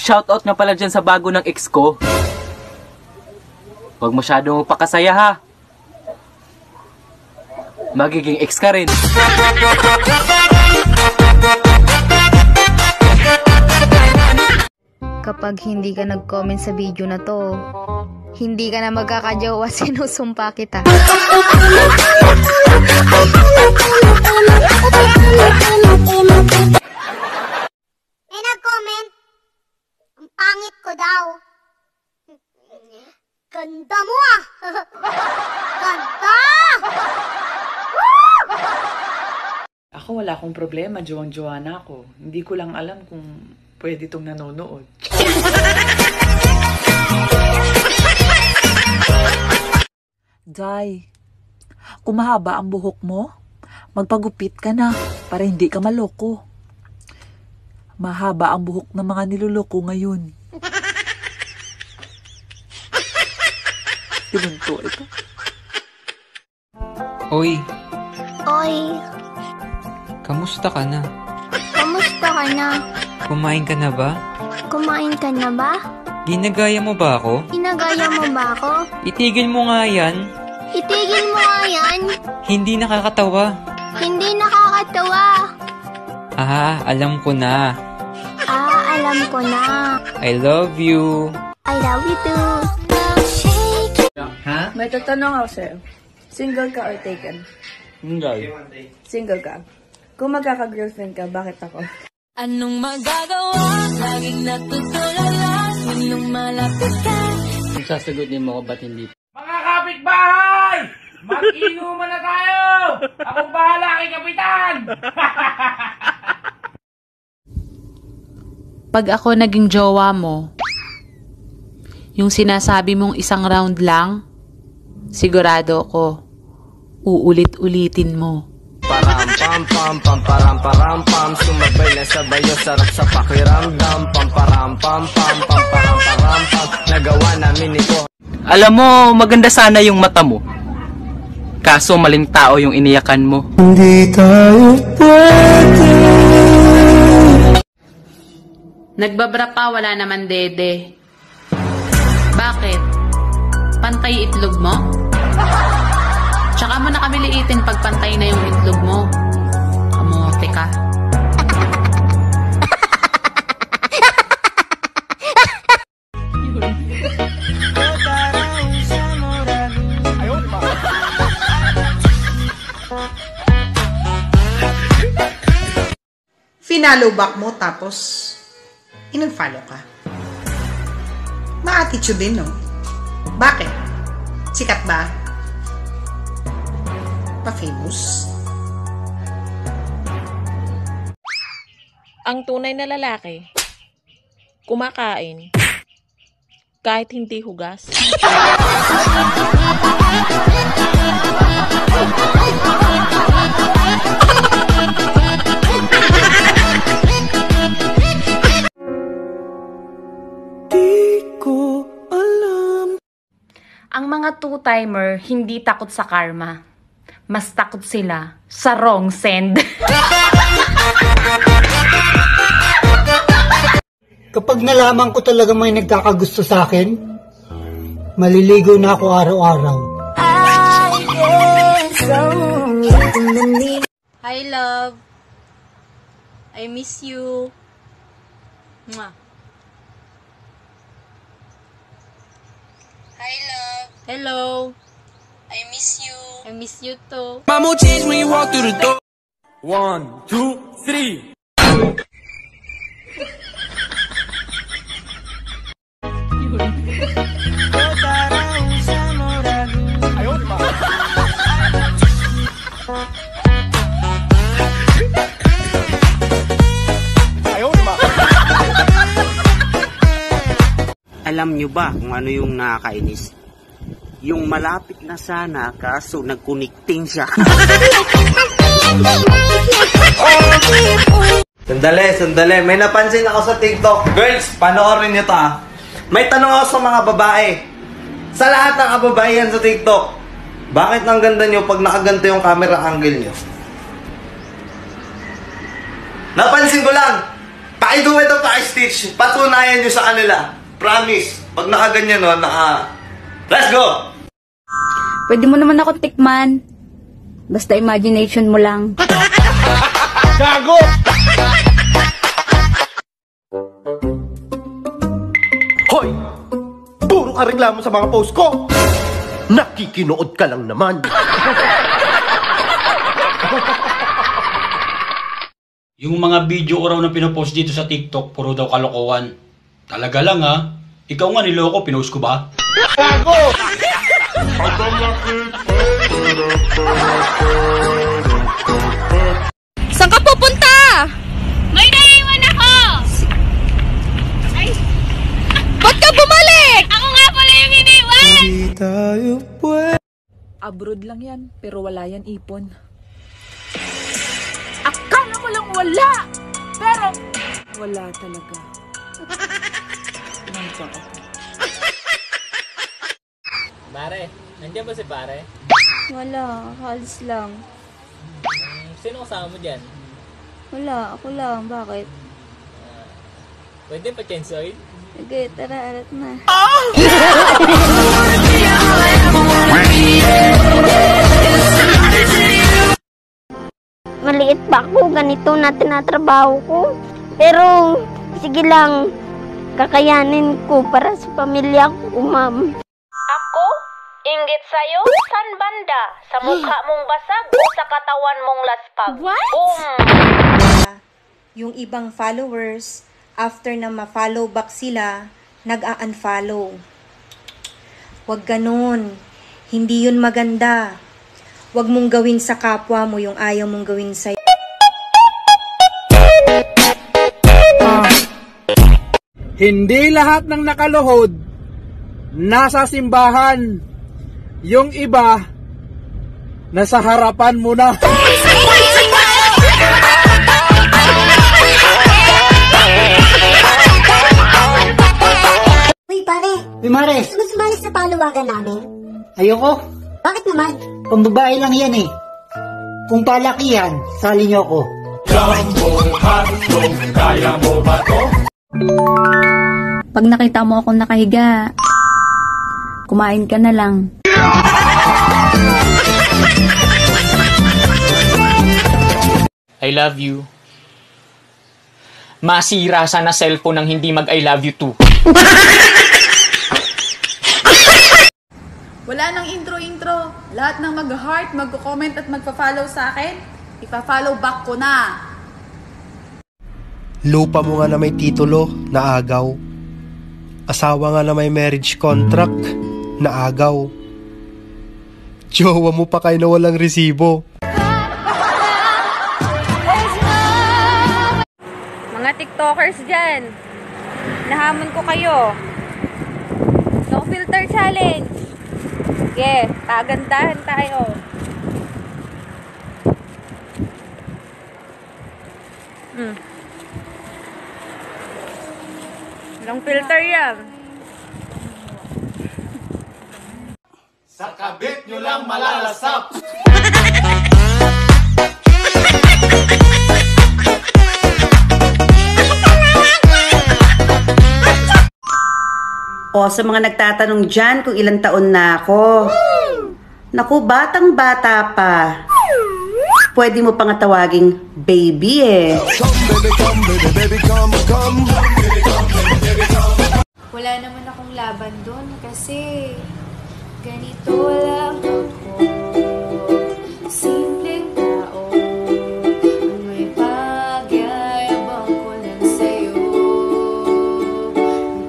Shoutout nga pala dyan sa bago ng ex ko. Huwag masyadong pakasaya ha. Magiging ex ka rin. Kapag hindi ka nag-comment sa video na to, hindi ka na magkakajowa, sinusumpa kita. May nag-comment, ang pangit ko daw. Ganda mo ah! Ganda! Ako wala akong problema, jowang-jowa na ako. Hindi ko lang alam kung pwede itong nanonood. Day, kung mahaba ang buhok mo, magpagupit ka na para hindi ka maloko. Mahaba ang buhok ng mga niloloko ngayon. Pinunto ito. Oy, Oy, kamusta ka na? kamusta ka na? Kumain ka na ba? Kumain ka na ba? Ginagaya mo ba ako? Inagaya mo ba ako? Itigil mo nga yan. Itigil mo nga yan. Hindi nakakatawa. Hindi nakakatawa. Alam ko na. Alam ko na. I love you. I love you too. Ha? May tatanong ako sa'yo. Single ka or taken? Single ka. Kung magkaka-girlfriend ka, bakit ako? Anong magagawa? Laging natutulala. Nung malapit ka. Kung sasagutin mo ko, ba't hindi? Mga kapitbahay! Mag-inuman na tayo! Akong bahala kay Kapitan! Pag ako naging jowa mo, yung sinasabi mong isang round lang, sigurado ko, uulit-ulitin mo. Param pam pam pam param param pam, sumabay na sabayo, sarap sa pakiramdam. Pam param pam pam pam param param pam, nagawa namin ito. Alam mo, maganda sana yung mata mo. Kaso maling tao yung iniyakan mo. Hindi tayo pwede. Nagbabra pa, wala naman dede. Bakit? Pantay itlog mo? Tsaka mo na kami liitin pag pantay na yung itlog mo. Kamote ka. Finalo back mo tapos in-unfollow ka. Ma-attitude din, no? Bakit? Sikat ba? Pa-famous? Ang tunay na lalaki, kumakain, kahit hindi hugas. Ang mga two-timer hindi takot sa karma. Mas takot sila sa wrong send. Kapag nalaman ko talaga may nagkakagusto sa akin, maliligo na ako araw-araw. Hi, love. I miss you. Mwah. Hi, love. Hello. I miss you. I miss you too. Mama change when you walk through the door. 1, 2, 3. Alam nyo ba kung ano yung nakakainis? Yung malapit na sana kaso nagkunikting siya. Sandali. May napansin ako sa TikTok. Girls, panoorin nyo to ah. May tanong ako sa mga babae. Sa lahat ng kababaihan sa TikTok, bakit ang ganda nyo pag nakaganto yung camera angle nyo? Napansin ko lang, I do it ang pa-stitch. Patunayan nyo sa kanila. Promise. Pag nakaganyan, no, let's go! Pwede mo naman ako tikman. Basta imagination mo lang. Gago! Hoy! Puro ka reklamo sa mga post ko! Nakikinood ka lang naman! Yung mga video ko raw na pinopost dito sa TikTok, puro daw kalokohan. Talaga lang ha? Ikaw nga niloko, pinost ko ba? Gago! Saan ka pupunta? May naiwan ako! Ay! Ba't ka bumalik? Ako nga pala yung iniwan! Abroad lang yan, pero wala yan ipon. Akala mo lang wala! Pero, wala talaga. Pare, nandiyan ba si pare? Wala, halos lang. Sino kasama mo dyan? Wala, ako lang. Bakit? Pwede pa chance oil? Sige, tara, arat na. Maliit pa ako, ganito na tinatrabaho ko. Pero, sige lang, kakayanin ko para sa pamilya ko, ma'am. Ako? Inggit sa'yo? San banda? Sa mukha mong basag o sa katawan mong laspag? Boom! Yung ibang followers, after na ma-follow back sila, nag-a-unfollow. Huwag ganun. Hindi yun maganda. Huwag mong gawin sa kapwa mo yung ayaw mong gawin sa'yo. Hindi lahat ng nakaluhod nasa simbahan. Yung iba nasa harapan mo na. Uy, pare. Uy, Mare. Gusto mo sumali sa paluwagan namin? Ayoko. Bakit naman? Pambabae lang yan eh. Kung palakihan, sali niyo ako. Kaya mo ba to? Pag nakita mo akong nakahiga, kumain ka na lang. I love you. Masira sana cellphone ng hindi mag I love you too. Wala nang intro-intro. Lahat ng mag-heart, mag-comment at magpa-follow sa akin, ipa-follow back ko na. Lupa mo nga na may titulo, na agaw. Asawa nga na may marriage contract, na agaw. Jowa mo pa kayo na walang resibo. Mga TikTokers dyan, nahamon ko kayo. No filter challenge. Sige, tagandahan tayo. Walang filter yan. Sa kabit nyo lang malalasap. O, sa mga nagtatanong dyan kung ilang taon na ako. Naku, batang-bata pa. Pwede mo pa nga tawaging baby eh. Wala naman akong laban doon kasi ganito lang ako. Simpleng tao. May pagyayabang ko lang sa'yo.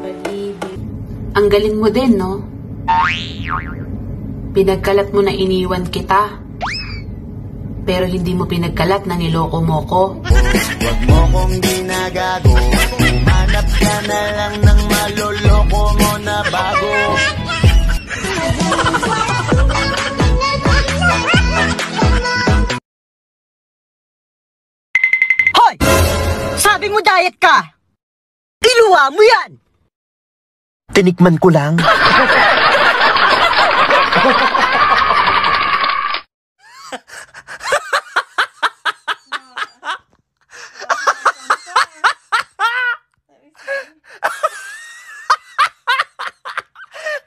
Pag-ibig. Ang galing mo din, no? Pinagkalat mo na iniwan kita. Pero hindi mo pinagkalat na niloko mo ko. Huwag mo kong ginagago. Humanap ka na lang ng maloloko mo na bago. Hoy! Sabi mo diet ka! Iluwa mo yan! Tinikman ko lang.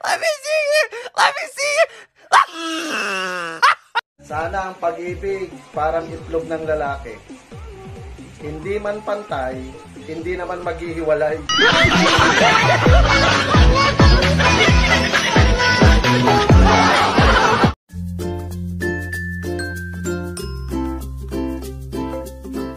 Let me see it! Let me see it! Sana ang pag-ibig parang itlog ng lalaki. Hindi man pantay, hindi naman maghihiwalay.